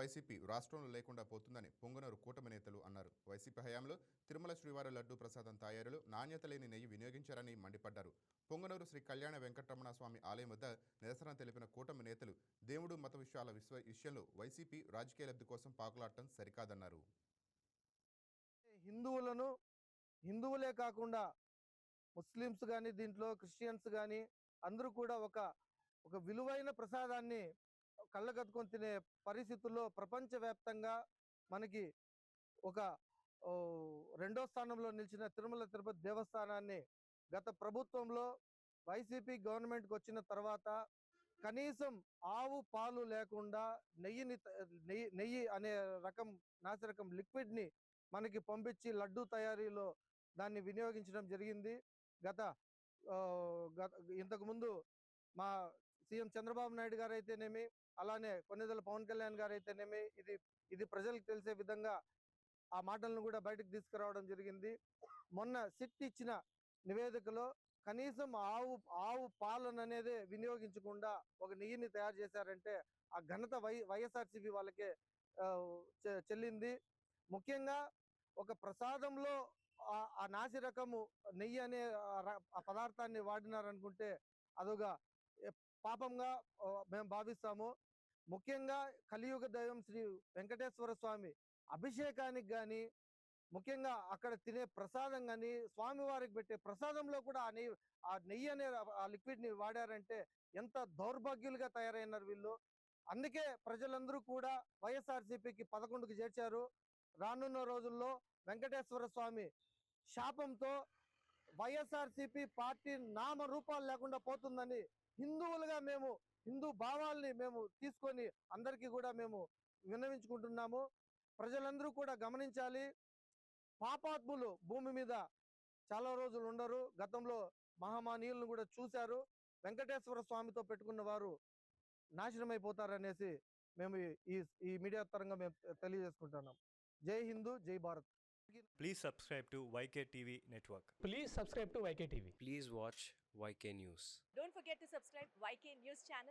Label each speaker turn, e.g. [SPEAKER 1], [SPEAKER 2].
[SPEAKER 1] YCP రాష్ట్రంలో లేకుండా పోతుందని పొంగనూరు కూటమి నేతలు అన్నారు. వైసీపీ హయాంలో తిరుమల శ్రీవారి లడ్డూ ప్రసాదం తయారీలో నాణ్యత లేని నెయ్యి వినియోగించారని మండిపడ్డారు. పొంగనూరు శ్రీ కళ్యాణ వెంకటరమణ స్వామి ఆలయం వద్ద నిరసన తెలిపిన కూటమి నేతలు దేవుడు మత విషయంలో వైసీపీ రాజకీయ లబ్ధి కోసం పాకులాడటం సరికాదన్నారు.
[SPEAKER 2] హిందువులను హిందువులే కాకుండా ముస్లిమ్స్ కానీ, దీంట్లో క్రిస్టియన్స్ కానీ అందరూ కూడా ఒక విలువైన ప్రసాదాన్ని కళ్ళకద్దుకొని తినే పరిస్థితుల్లో ప్రపంచవ్యాప్తంగా మనకి ఒక రెండో స్థానంలో నిలిచిన తిరుమల తిరుపతి దేవస్థానాన్ని గత ప్రభుత్వంలో వైసీపీ గవర్నమెంట్కి వచ్చిన తర్వాత కనీసం ఆవు పాలు లేకుండా నెయ్యి అనే నాసిరకం లిక్విడ్ని మనకి పంపించి లడ్డూ తయారీలో దాన్ని వినియోగించడం జరిగింది. ఇంతకుముందు మా సీఎం చంద్రబాబు నాయుడు గారు అయితేనేమి, అలానే కొన్నిదల పవన్ కళ్యాణ్ గారు అయితేనేమి ఇది ప్రజలకు తెలిసే విధంగా ఆ మాటలను కూడా బయటకు తీసుకురావడం జరిగింది. మొన్న సిట్ ఇచ్చిన నివేదికలో కనీసం ఆవు పాలన అనేది వినియోగించకుండా ఒక నెయ్యిని తయారు చేశారంటే ఆ ఘనత వైఎస్ఆర్సీపీ వాళ్ళకే చెల్లింది. ముఖ్యంగా ఒక ప్రసాదంలో ఆ నాసి రకము నెయ్యి అనే ఆ పదార్థాన్ని వాడినారనుకుంటే అదొక పాపంగా మేము భావిస్తాము. ముఖ్యంగా కలియుగ దైవం శ్రీ వెంకటేశ్వర స్వామి అభిషేకానికి కానీ, ముఖ్యంగా అక్కడ తినే ప్రసాదం కానీ, స్వామివారికి పెట్టే ప్రసాదంలో కూడా ఆ నెయ్యి అనే ఆ లిక్విడ్ని వాడారంటే ఎంత దౌర్భాగ్యులుగా తయారైనారు వీళ్ళు. అందుకే ప్రజలందరూ కూడా వైఎస్ఆర్సీపీకి 11కి చేర్చారు. రానున్న రోజుల్లో వెంకటేశ్వర స్వామి శాపంతో వైఎస్ఆర్సీపీ పార్టీ నామరూపాలు లేకుండా పోతుందని హిందువులుగా మేము హిందూ భావాల్ని మేము తీసుకొని అందరికీ కూడా మేము విన్నవించుకుంటున్నాము. ప్రజలందరూ కూడా గమనించాలి. పాపాత్ములు భూమి మీద చాలా రోజులు ఉండరు. గతంలో మహామానీయులను కూడా చూశారు. వెంకటేశ్వర స్వామితో పెట్టుకున్న వారు నాశనం అయిపోతారనేసి మేము ఈ మీడియా తరంగా మేము తెలియజేసుకుంటున్నాం. జై హిందూ, జై Bharat.
[SPEAKER 3] Please subscribe to YK TV Network.
[SPEAKER 4] Please subscribe to YK TV.
[SPEAKER 5] Please watch YK News.
[SPEAKER 6] Don't forget to subscribe YK News channel.